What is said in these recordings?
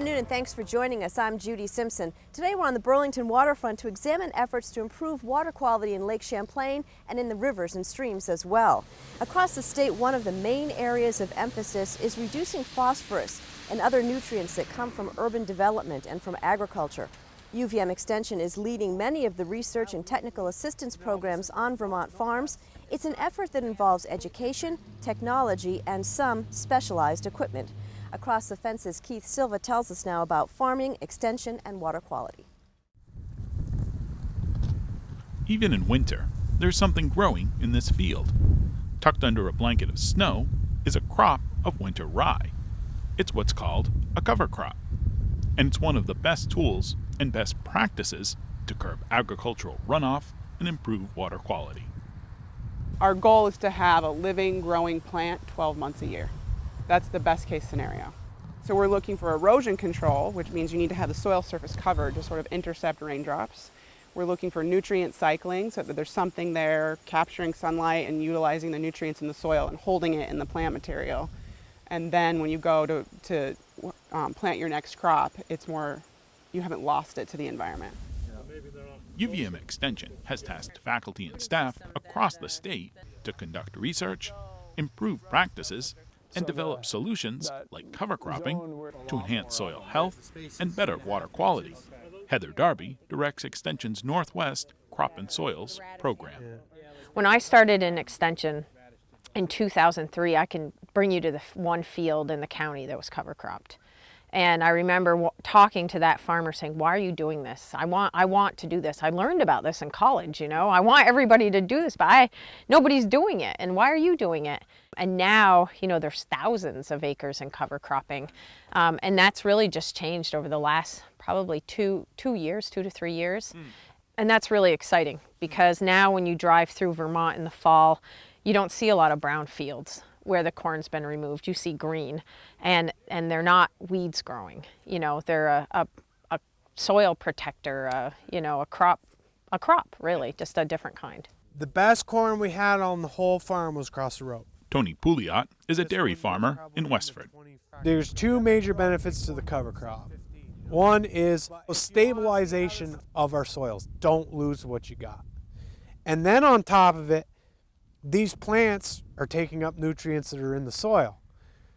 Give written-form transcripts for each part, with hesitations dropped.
afternoon and thanks for joining us. I'm Judy Simpson. Today we're on the Burlington waterfront to examine efforts to improve water quality in Lake Champlain and in the rivers and streams as well. Across the state, one of the main areas of emphasis is reducing phosphorus and other nutrients that come from urban development and from agriculture. UVM Extension is leading many of the research and technical assistance programs on Vermont farms. It's an effort that involves education, technology, and some specialized equipment. Across the fences, Keith Silva tells us now about farming, extension, and water quality. Even in winter, there's something growing in this field. Tucked under a blanket of snow is a crop of winter rye. It's what's called a cover crop, and it's one of the best tools and best practices to curb agricultural runoff and improve water quality. Our goal is to have a living, growing plant 12 months a year. That's the best case scenario. So we're looking for erosion control, which means you need to have the soil surface covered to sort of intercept raindrops. We're looking for nutrient cycling, so that there's something there capturing sunlight and utilizing the nutrients in the soil and holding it in the plant material. And then when you go to plant your next crop, it's more, you haven't lost it to the environment. UVM Extension has tasked faculty and staff across the state to conduct research, improve practices, and develop solutions like cover cropping to enhance soil health and better water quality. Heather Darby directs Extension's Northwest Crop and Soils program. When I started in Extension in 2003, I can bring you to the one field in the county that was cover cropped. And I remember talking to that farmer saying, why are you doing this? I want to do this. I learned about this in college, you know. I want everybody to do this, but nobody's doing it. And why are you doing it? And now, you know, there's thousands of acres in cover cropping. And that's really just changed over the last probably 2 years, 2 to 3 years. And that's really exciting because now when you drive through Vermont in the fall, you don't see a lot of brown fields where the corn's been removed. You see green, and they're not weeds growing. You know, they're a soil protector, you know, a crop really, just a different kind. The best corn we had on the whole farm was across the road. Tony Pouliot is a dairy farmer in Westford. There's 2 major benefits to the cover crop. One is a stabilization of our soils. Don't lose what you got. And then on top of it, these plants are taking up nutrients that are in the soil.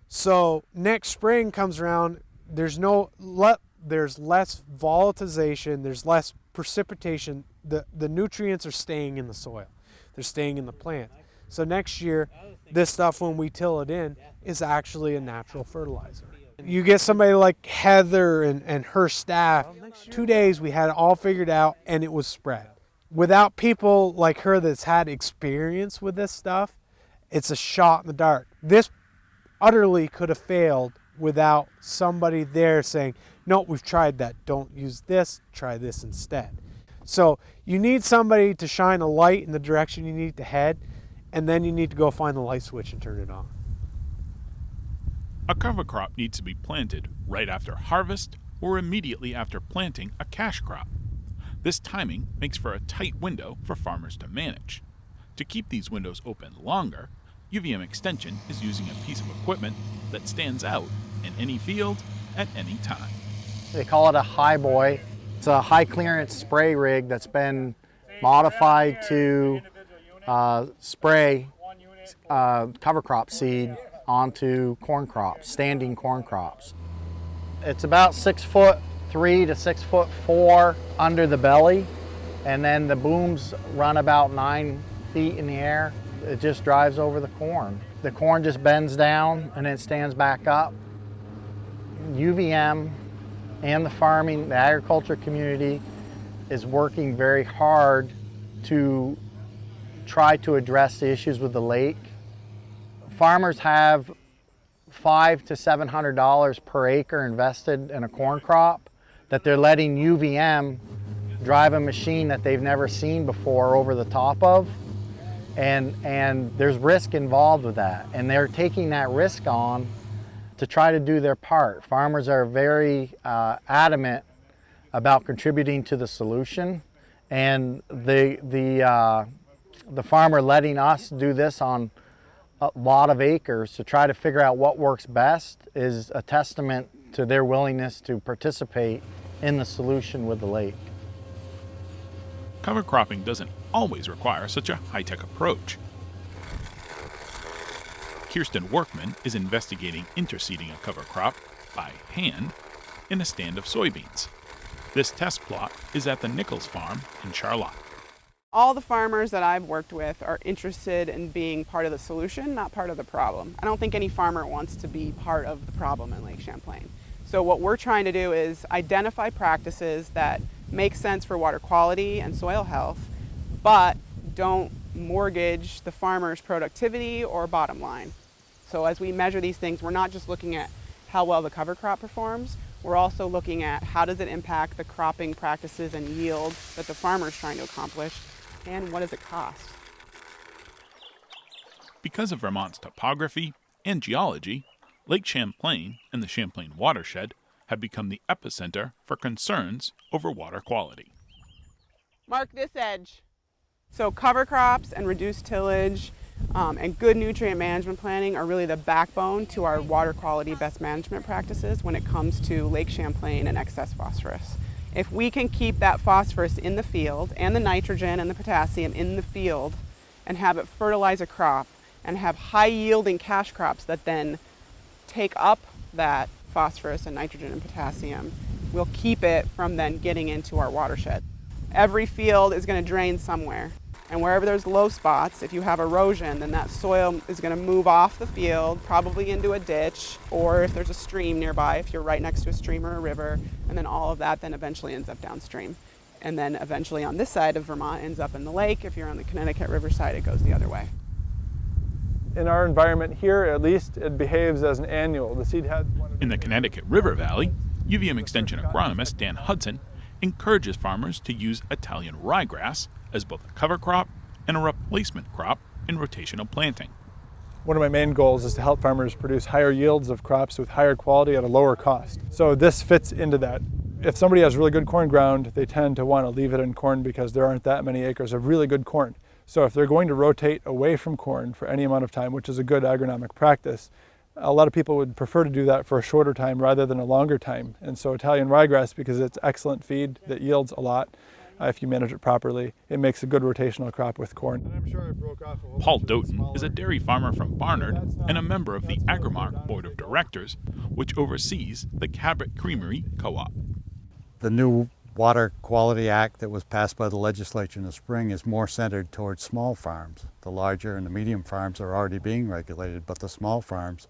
So next spring comes around, there's less volatilization, there's less precipitation. The nutrients are staying in the soil. They're staying in the plant. So next year, this stuff, when we till it in, is actually a natural fertilizer. You get somebody like Heather and her staff, 2 days we had it all figured out and it was spread. Without people like her that's had experience with this stuff, it's a shot in the dark. This utterly could have failed without somebody there saying, no, we've tried that. Don't use this, try this instead. So you need somebody to shine a light in the direction you need to head, and then you need to go find the light switch and turn it on. A cover crop needs to be planted right after harvest or immediately after planting a cash crop. This timing makes for a tight window for farmers to manage. To keep these windows open longer, UVM Extension is using a piece of equipment that stands out in any field at any time. They call it a high boy. It's a high clearance spray rig that's been modified to spray cover crop seed onto corn crops, standing corn crops. It's about 6'3" to 6'4" under the belly, and then the booms run about 9 feet in the air. It just drives over the corn. The corn just bends down and it stands back up. UVM and the agriculture community is working very hard to try to address the issues with the lake. Farmers have $500 to $700 per acre invested in a corn crop that they're letting UVM drive a machine that they've never seen before over the top of. And there's risk involved with that. And they're taking that risk on to try to do their part. Farmers are very adamant about contributing to the solution. And the farmer letting us do this on a lot of acres to try to figure out what works best is a testament to their willingness to participate in the solution with the lake. Cover cropping doesn't always require such a high-tech approach. Kirsten Workman is investigating interseeding a cover crop by hand in a stand of soybeans. This test plot is at the Nichols farm in Charlotte. All the farmers that I've worked with are interested in being part of the solution, not part of the problem. I don't think any farmer wants to be part of the problem in Lake Champlain. So what we're trying to do is identify practices that make sense for water quality and soil health, but don't mortgage the farmer's productivity or bottom line. So as we measure these things, we're not just looking at how well the cover crop performs, we're also looking at how does it impact the cropping practices and yield that the farmer is trying to accomplish, and what does it cost? Because of Vermont's topography and geology, Lake Champlain and the Champlain watershed have become the epicenter for concerns over water quality. Mark this edge. So cover crops and reduced tillage and good nutrient management planning are really the backbone to our water quality best management practices when it comes to Lake Champlain and excess phosphorus. If we can keep that phosphorus in the field and the nitrogen and the potassium in the field and have it fertilize a crop and have high yielding cash crops that then take up that phosphorus and nitrogen and potassium, we'll keep it from then getting into our watershed. Every field is going to drain somewhere. And wherever there's low spots, if you have erosion, then that soil is going to move off the field, probably into a ditch, or if there's a stream nearby, if you're right next to a stream or a river, and then all of that then eventually ends up downstream. And then eventually on this side of Vermont ends up in the lake. If you're on the Connecticut River side, it goes the other way. In our environment here, at least, it behaves as an annual. The seed heads. In the Connecticut River Valley, UVM Extension agronomist Dan Hudson encourages farmers to use Italian ryegrass as both a cover crop and a replacement crop in rotational planting. One of my main goals is to help farmers produce higher yields of crops with higher quality at a lower cost. So this fits into that. If somebody has really good corn ground, they tend to want to leave it in corn because there aren't that many acres of really good corn. So if they're going to rotate away from corn for any amount of time, which is a good agronomic practice, a lot of people would prefer to do that for a shorter time rather than a longer time. And so Italian ryegrass, because it's excellent feed that yields a lot, if you manage it properly, it makes a good rotational crop with corn. Paul Doton is a dairy farmer from Barnard and a member of the Agronomy Board of Directors, which oversees the Cabot Creamery Co-op. The new Water Quality Act that was passed by the legislature in the spring is more centered towards small farms. The larger and the medium farms are already being regulated, but the small farms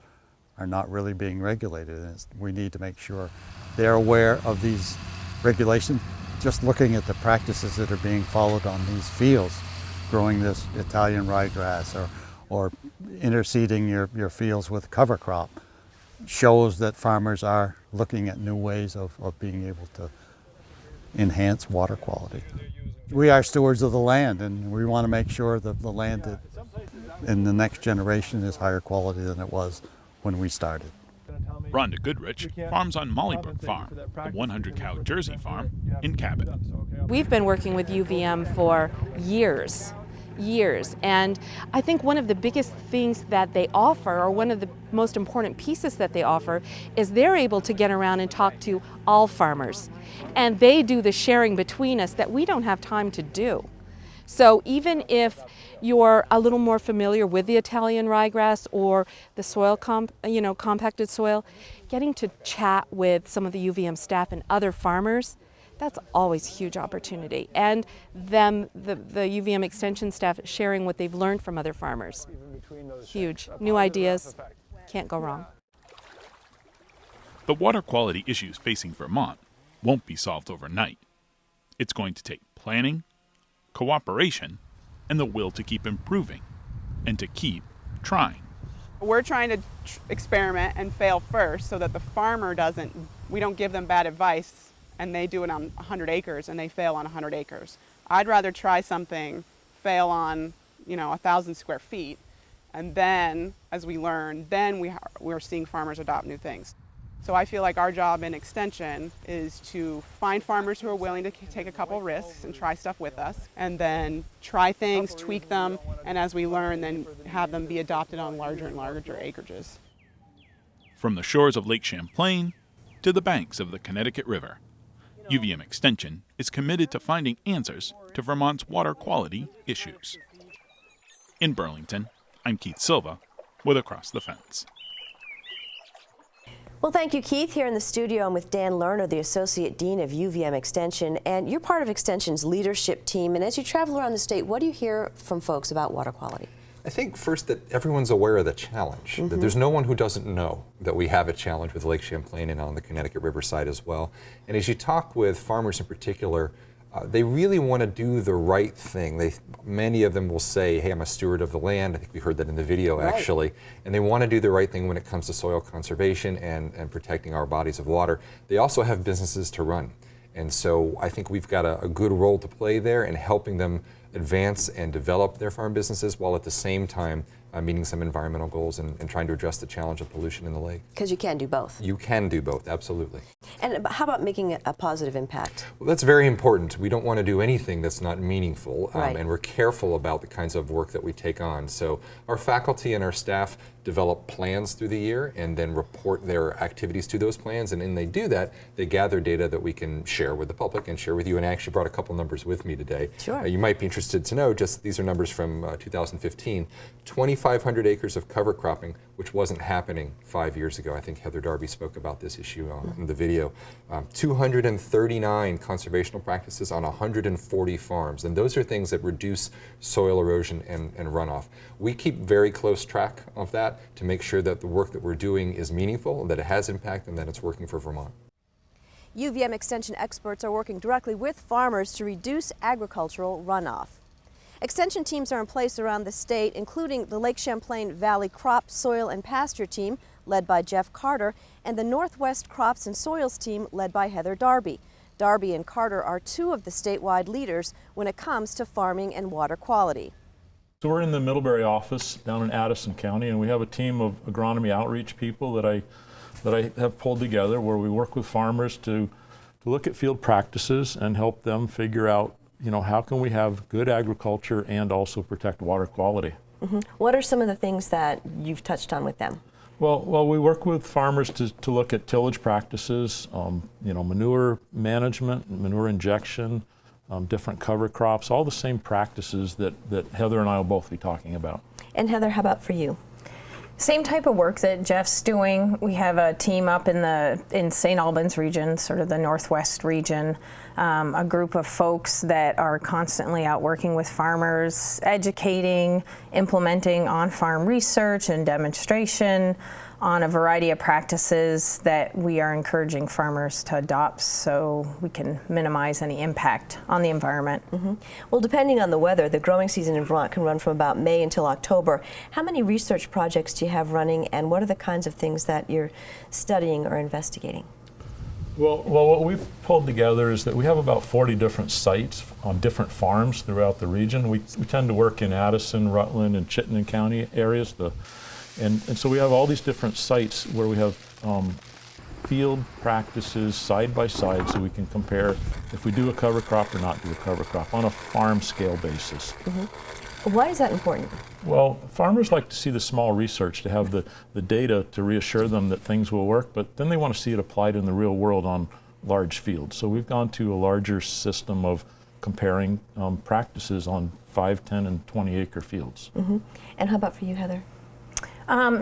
are not really being regulated. And we need to make sure they're aware of these regulations. Just looking at the practices that are being followed on these fields, growing this Italian ryegrass or interseeding your fields with cover crop, shows that farmers are looking at new ways of being able to enhance water quality. We are stewards of the land, and we want to make sure that the land in the next generation is higher quality than it was when we started. Rhonda Goodrich farms on Mollybrook Farm, a 100-cow Jersey farm in Cabot. We've been working with UVM for years, and I think one of the biggest things that they offer, or one of the most important pieces that they offer, is they're able to get around and talk to all farmers, and they do the sharing between us that we don't have time to do. So even if you're a little more familiar with the Italian ryegrass or the soil compacted soil, getting to chat with some of the UVM staff and other farmers, that's always a huge opportunity. And the UVM extension staff sharing what they've learned from other farmers. Huge. New ideas, can't go wrong. The water quality issues facing Vermont won't be solved overnight. It's going to take planning, cooperation, and the will to keep improving and to keep trying. We're trying to experiment and fail first so that the farmer we don't give them bad advice and they do it on 100 acres and they fail on 100 acres. I'd rather try something, fail on 1,000 square feet, and then as we learn, then we're seeing farmers adopt new things. So I feel like our job in Extension is to find farmers who are willing to take a couple risks and try stuff with us, and then try things, tweak them, and as we learn, then have them be adopted on larger and larger acreages. From the shores of Lake Champlain to the banks of the Connecticut River. UVM Extension is committed to finding answers to Vermont's water quality issues. In Burlington, I'm Keith Silva with Across the Fence. Well, thank you, Keith. Here in the studio, I'm with Dan Lerner, the Associate Dean of UVM Extension, and you're part of Extension's leadership team. And as you travel around the state, what do you hear from folks about water quality? I think first that everyone's aware of the challenge. That there's no one who doesn't know that we have a challenge with Lake Champlain and on the Connecticut River side as well. And as you talk with farmers in particular, they really want to do the right thing. Many of them will say, hey, I'm a steward of the land. I think we heard that in the video, actually. And they want to do the right thing when it comes to soil conservation and protecting our bodies of water. They also have businesses to run. And so I think we've got a good role to play there in helping them advance and develop their farm businesses while at the same time meeting some environmental goals and trying to address the challenge of pollution in the lake. Because you can do both. You can do both, absolutely. And how about making a positive impact? Well, that's very important. We don't want to do anything that's not meaningful, and we're careful about the kinds of work that we take on. So our faculty and our staff develop plans through the year and then report their activities to those plans, and when they do that, they gather data that we can share with the public and share with you. And I actually brought a couple numbers with me today. Sure. You might be interested to know, just these are numbers from 2015, 2,500 acres of cover cropping, which wasn't happening 5 years ago. I think Heather Darby spoke about this issue in the video. 239 conservational practices on 140 farms, and those are things that reduce soil erosion and runoff. We keep very close track of that to make sure that the work that we're doing is meaningful, that it has impact, and that it's working for Vermont. UVM Extension experts are working directly with farmers to reduce agricultural runoff. Extension teams are in place around the state, including the Lake Champlain Valley Crop, Soil and Pasture team, led by Jeff Carter, and the Northwest Crops and Soils team, led by Heather Darby. Darby and Carter are two of the statewide leaders when it comes to farming and water quality. So we're in the Middlebury office down in Addison County, and we have a team of agronomy outreach people that I have pulled together where we work with farmers to look at field practices and help them figure out, how can we have good agriculture and also protect water quality. What are some of the things that you've touched on with them? Well, we work with farmers to look at tillage practices, manure management, manure injection, different cover crops, all the same practices that Heather and I will both be talking about. And Heather, how about for you? Same type of work that Jeff's doing. We have a team up in St. Albans region, sort of the Northwest region, a group of folks that are constantly out working with farmers, educating, implementing on-farm research and demonstration on a variety of practices that we are encouraging farmers to adopt so we can minimize any impact on the environment. Well, depending on the weather, the growing season in Vermont can run from about May until October. How many research projects do you have running, and what are the kinds of things that you're studying or investigating? Well, what we've pulled together is that we have about 40 different sites on different farms throughout the region. We tend to work in Addison, Rutland, and Chittenden County areas. And so we have all these different sites where we have field practices side by side so we can compare if we do a cover crop or not do a cover crop on a farm scale basis. Why is that important? Well, farmers like to see the small research, to have the data to reassure them that things will work, but then they want to see it applied in the real world on large fields. So we've gone to a larger system of comparing practices on 5, 10, and 20 acre fields. And how about for you, Heather?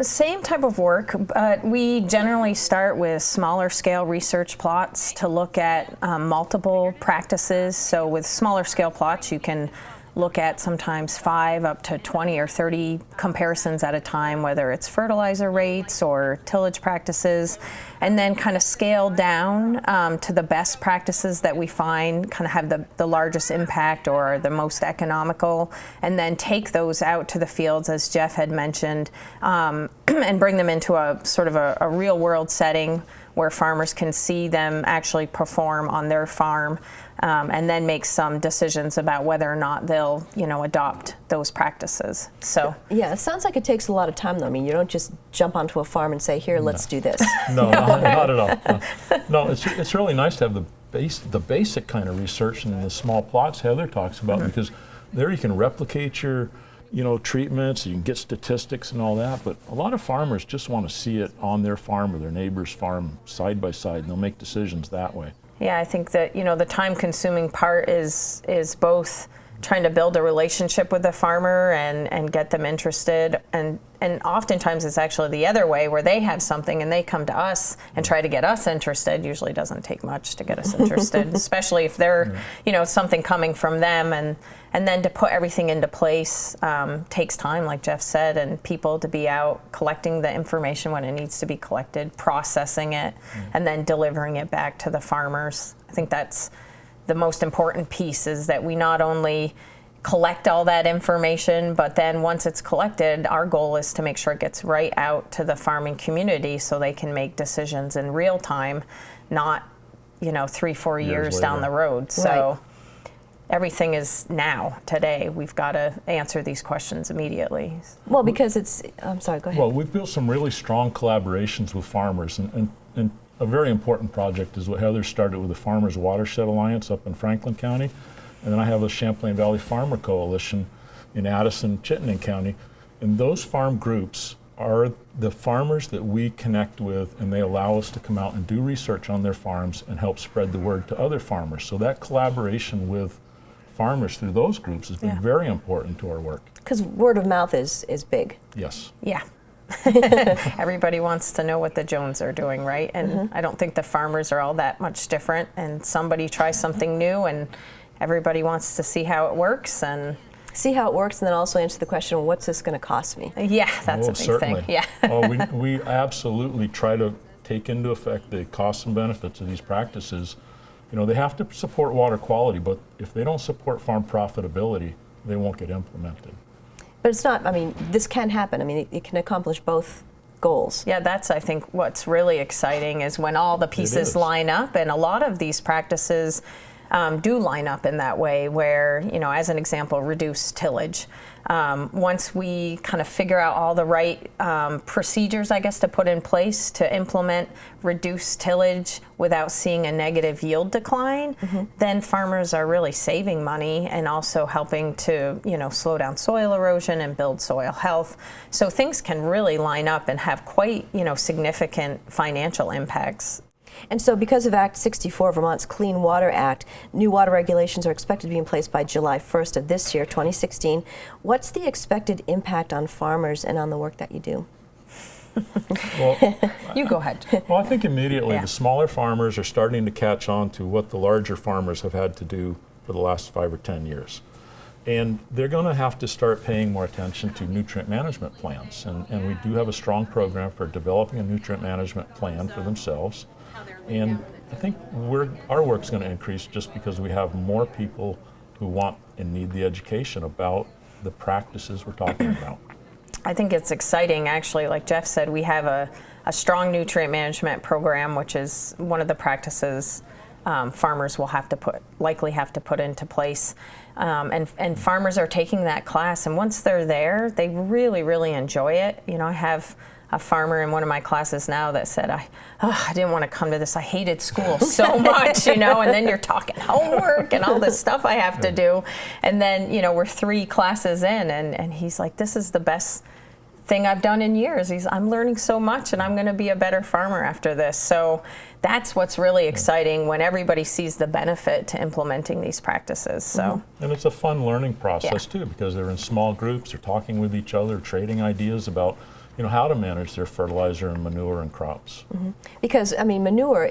Same type of work, but we generally start with smaller scale research plots to look at multiple practices. So with smaller scale plots, you can look at sometimes 5 up to 20 or 30 comparisons at a time, whether it's fertilizer rates or tillage practices, and then kind of scale down to the best practices that we find kind of have the largest impact or the most economical, and then take those out to the fields, as Jeff had mentioned, and bring them into a sort of a real world setting where farmers can see them actually perform on their farm, and then make some decisions about whether or not they'll, adopt those practices. So yeah, it sounds like it takes a lot of time, though. I mean, you don't just jump onto a farm and say, "Here, let's do this." No, not at all. No, it's really nice to have the basic kind of research in the small plots Heather talks about, because there you can replicate your treatments, you can get statistics and all that, but a lot of farmers just want to see it on their farm or their neighbor's farm side by side, and they'll make decisions that way. Yeah, I think that, the time-consuming part is both trying to build a relationship with the farmer and get them interested, and oftentimes it's actually the other way, where they have something and they come to us and try to get us interested. Usually doesn't take much to get us interested, especially if they're, something coming from them, and then to put everything into place takes time, like Jeff said, and people to be out collecting the information when it needs to be collected, processing it, and then delivering it back to the farmers. I think that's the most important piece, is that we not only collect all that information, but then once it's collected, our goal is to make sure it gets right out to the farming community so they can make decisions in real time, not 3-4 years down the road. So everything is now, today. We've got to answer these questions immediately. Well, because I'm sorry, go ahead. Well, we've built some really strong collaborations with farmers, and a very important project is what Heather started with the Farmers Watershed Alliance up in Franklin County. And then I have the Champlain Valley Farmer Coalition in Addison, Chittenden County. And those farm groups are the farmers that we connect with, and they allow us to come out and do research on their farms and help spread the word to other farmers. So that collaboration with farmers through those groups has been very important to our work. Because word of mouth is big. Yes. Yeah. Everybody wants to know what the Jones are doing, right? And I don't think the farmers are all that much different. And somebody tries something new, and everybody wants to see how it works, and then also answer the question, well, what's this going to cost me? Yeah, that's a big certainly. thing. Yeah. Oh, we absolutely try to take into effect the costs and benefits of these practices. They have to support water quality, but if they don't support farm profitability, they won't get implemented. But it's not, this can happen. It can accomplish both goals. Yeah, that's, I think, what's really exciting is when all the pieces line up, and a lot of these practices do line up in that way, where, as an example, reduced tillage. Once we kind of figure out all the right procedures, I guess, to put in place to implement reduced tillage without seeing a negative yield decline, then farmers are really saving money and also helping to, slow down soil erosion and build soil health. So things can really line up and have quite, significant financial impacts. And so because of Act 64, Vermont's Clean Water Act, new water regulations are expected to be in place by July 1st of this year, 2016. What's the expected impact on farmers and on the work that you do? Well, you go ahead. Well, I think immediately the smaller farmers are starting to catch on to what the larger farmers have had to do for the last 5 or 10 years. And they're going to have to start paying more attention to nutrient management plans. And we do have a strong program for developing a nutrient management plan for themselves. And I think our work's going to increase just because we have more people who want and need the education about the practices we're talking about. I think it's exciting, actually. Like Jeff said, we have a strong nutrient management program, which is one of the practices farmers will likely have to put into place. And farmers are taking that class, and once they're there, they really, really enjoy it. I have a farmer in one of my classes now that said, I didn't want to come to this. I hated school so much, and then you're talking homework and all this stuff I have to do. And then, we're 3 classes in, and he's like, this is the best thing I've done in years. I'm learning so much, and I'm going to be a better farmer after this. So that's what's really exciting, when everybody sees the benefit to implementing these practices. So and it's a fun learning process too, because they're in small groups, they're talking with each other, trading ideas about how to manage their fertilizer and manure and crops. Because manure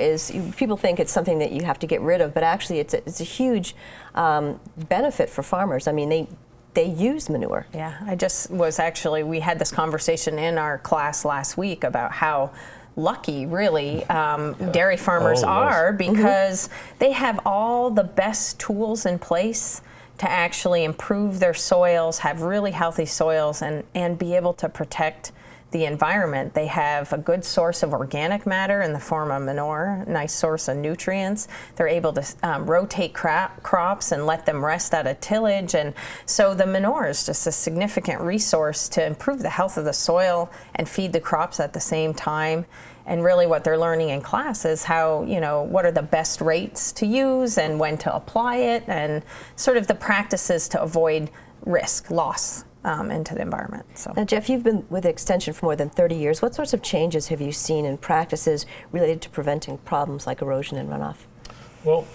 people think it's something that you have to get rid of, but actually it's a huge benefit for farmers. They use manure. Yeah, we had this conversation in our class last week about how lucky, really, dairy farmers are, because they have all the best tools in place to actually improve their soils, have really healthy soils, and be able to protect the environment. They have a good source of organic matter in the form of manure, nice source of nutrients. They're able to rotate crops and let them rest out of tillage. And so the manure is just a significant resource to improve the health of the soil and feed the crops at the same time. And really what they're learning in class is how, what are the best rates to use and when to apply it, and sort of the practices to avoid risk, loss into the environment. So. Now, Jeff, you've been with Extension for more than 30 years. What sorts of changes have you seen in practices related to preventing problems like erosion and runoff? Well,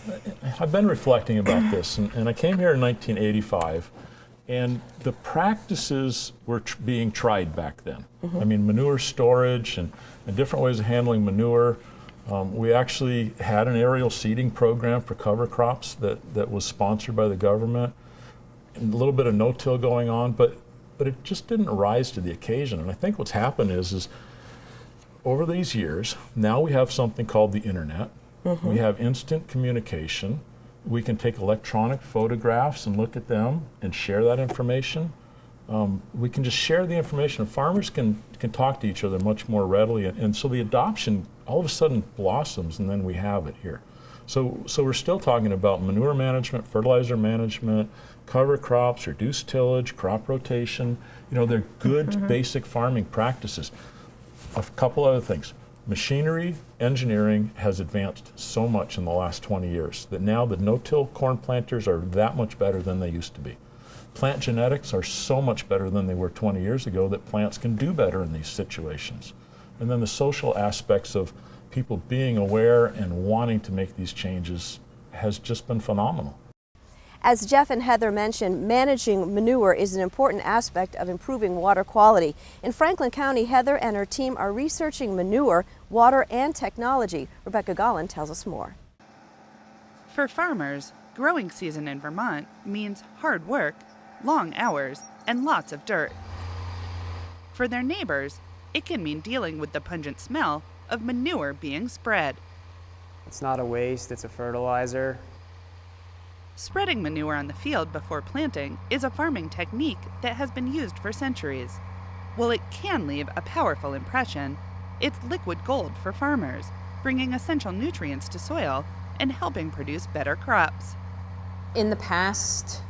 I've been reflecting about this, and I came here in 1985, and the practices were being tried back then. I mean, manure storage and different ways of handling manure. We actually had an aerial seeding program for cover crops that was sponsored by the government. And a little bit of no-till going on, but it just didn't rise to the occasion. And I think what's happened is over these years, now we have something called the internet. We have instant communication. We can take electronic photographs and look at them and share that information. We can just share the information. Farmers can talk to each other much more readily, and so the adoption all of a sudden blossoms, and then we have it here. So we're still talking about manure management, fertilizer management, cover crops, reduced tillage, crop rotation. You know, they're good basic farming practices. A couple other things. Machinery, engineering has advanced so much in the last 20 years that now the no-till corn planters are that much better than they used to be. Plant genetics are so much better than they were 20 years ago that plants can do better in these situations. And then the social aspects of people being aware and wanting to make these changes has just been phenomenal. As Jeff and Heather mentioned, managing manure is an important aspect of improving water quality. In Franklin County, Heather and her team are researching manure, water, and technology. Rebecca Gollin tells us more. For farmers, growing season in Vermont means hard work, long hours, and lots of dirt. For their neighbors, it can mean dealing with the pungent smell of manure being spread. It's not a waste, it's a fertilizer. Spreading manure on the field before planting is a farming technique that has been used for centuries. While it can leave a powerful impression, it's liquid gold for farmers, bringing essential nutrients to soil and helping produce better crops. In the past,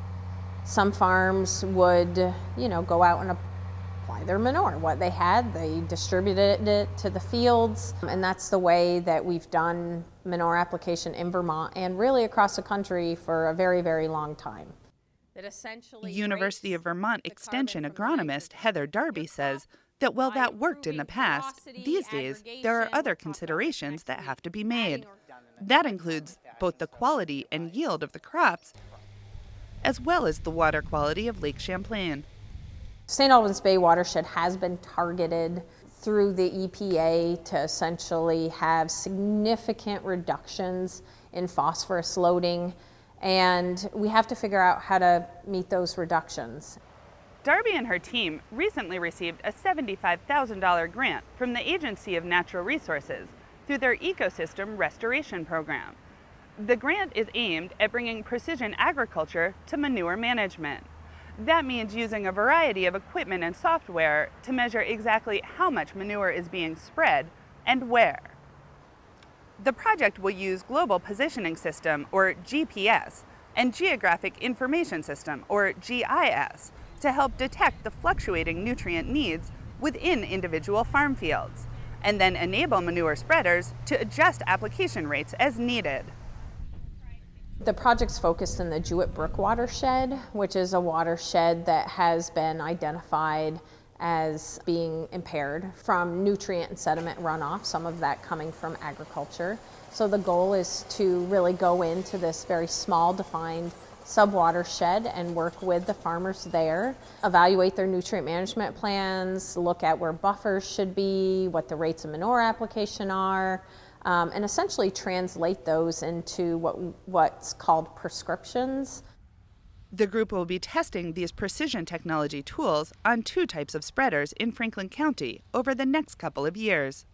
some farms would, go out and apply their manure. What they had, they distributed it to the fields, and that's the way that we've done manure application in Vermont and really across the country for a very, very long time. University of Vermont Extension agronomist Heather Darby says that while that worked in the past, these days there are other considerations that have to be made. That includes both the quality and yield of the crops, as well as the water quality of Lake Champlain. St. Albans Bay watershed has been targeted through the EPA to essentially have significant reductions in phosphorus loading, and we have to figure out how to meet those reductions. Darby and her team recently received a $75,000 grant from the Agency of Natural Resources through their Ecosystem Restoration Program. The grant is aimed at bringing precision agriculture to manure management. That means using a variety of equipment and software to measure exactly how much manure is being spread and where. The project will use Global Positioning System, or GPS, and Geographic Information System, or GIS, to help detect the fluctuating nutrient needs within individual farm fields, and then enable manure spreaders to adjust application rates as needed. The project's focused in the Jewett Brook watershed, which is a watershed that has been identified as being impaired from nutrient and sediment runoff, some of that coming from agriculture. So the goal is to really go into this very small defined sub-watershed and work with the farmers there, evaluate their nutrient management plans, look at where buffers should be, what the rates of manure application are, and essentially translate those into what's called prescriptions. The group will be testing these precision technology tools on 2 types of spreaders in Franklin County over the next couple of years.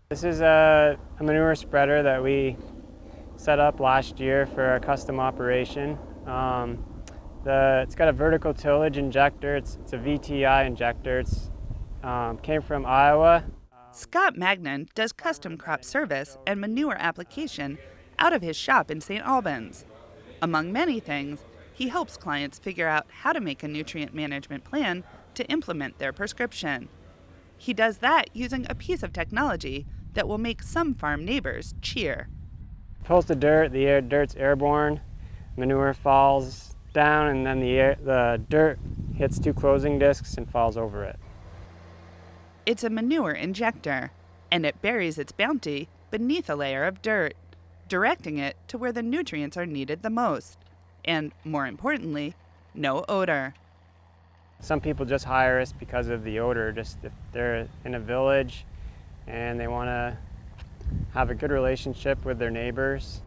This is a manure spreader that we set up last year for a custom operation. It's got a vertical tillage injector. It's a VTI injector. It came from Iowa. Scott Magnan does custom crop service and manure application out of his shop in St. Albans. Among many things, he helps clients figure out how to make a nutrient management plan to implement their prescription. He does that using a piece of technology that will make some farm neighbors cheer. Pulls the dirt, dirt's airborne, manure falls down, and then the dirt hits 2 closing discs and falls over it. It's a manure injector, and it buries its bounty beneath a layer of dirt, directing it to where the nutrients are needed the most, and, more importantly, no odor. Some people just hire us because of the odor, just if they're in a village and they want to have a good relationship with their neighbors.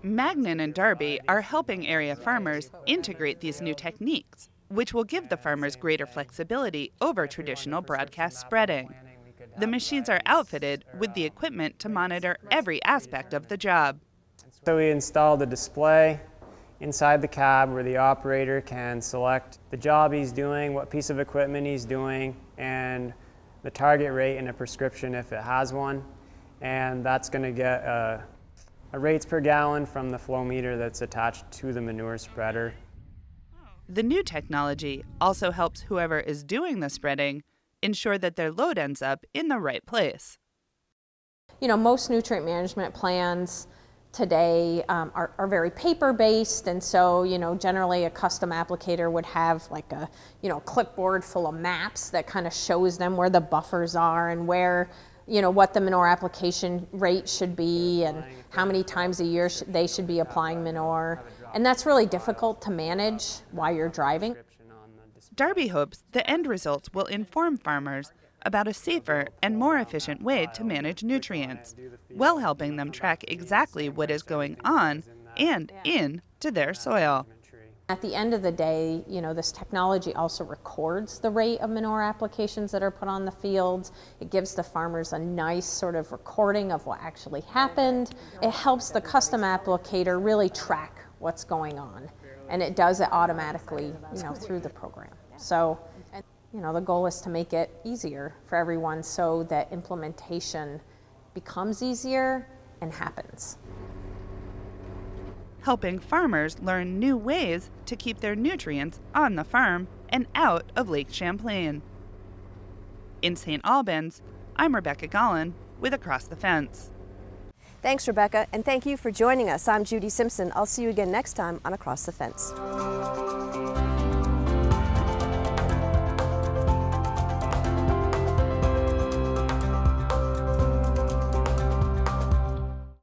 Magnan and Darby are helping area farmers integrate these new techniques, which will give the farmers greater flexibility over traditional broadcast spreading. The machines are outfitted with the equipment to monitor every aspect of the job. So we installed a display inside the cab where the operator can select the job he's doing, what piece of equipment he's doing, and the target rate and a prescription if it has one. And that's going to get a rates per gallon from the flow meter that's attached to the manure spreader. The new technology also helps whoever is doing the spreading ensure that their load ends up in the right place. You know, most nutrient management plans today are very paper-based, and so, you know, generally a custom applicator would have like a, you know, clipboard full of maps that kind of shows them where the buffers are and where, you know, what the manure application rate should be and how many times a year they should be applying manure. And that's really difficult to manage while you're driving. Darby hopes the end results will inform farmers about a safer and more efficient way to manage nutrients, while helping them track exactly what is going on and into their soil. At the end of the day, you know, this technology also records the rate of manure applications that are put on the fields. It gives the farmers a nice sort of recording of what actually happened. It helps the custom applicator really track what's going on, and it does it automatically, you know, through the program. So, you know, the goal is to make it easier for everyone so that implementation becomes easier and happens. Helping farmers learn new ways to keep their nutrients on the farm and out of Lake Champlain. In St. Albans, I'm Rebecca Gollin with Across the Fence. Thanks, Rebecca, and thank you for joining us. I'm Judy Simpson. I'll see you again next time on Across the Fence.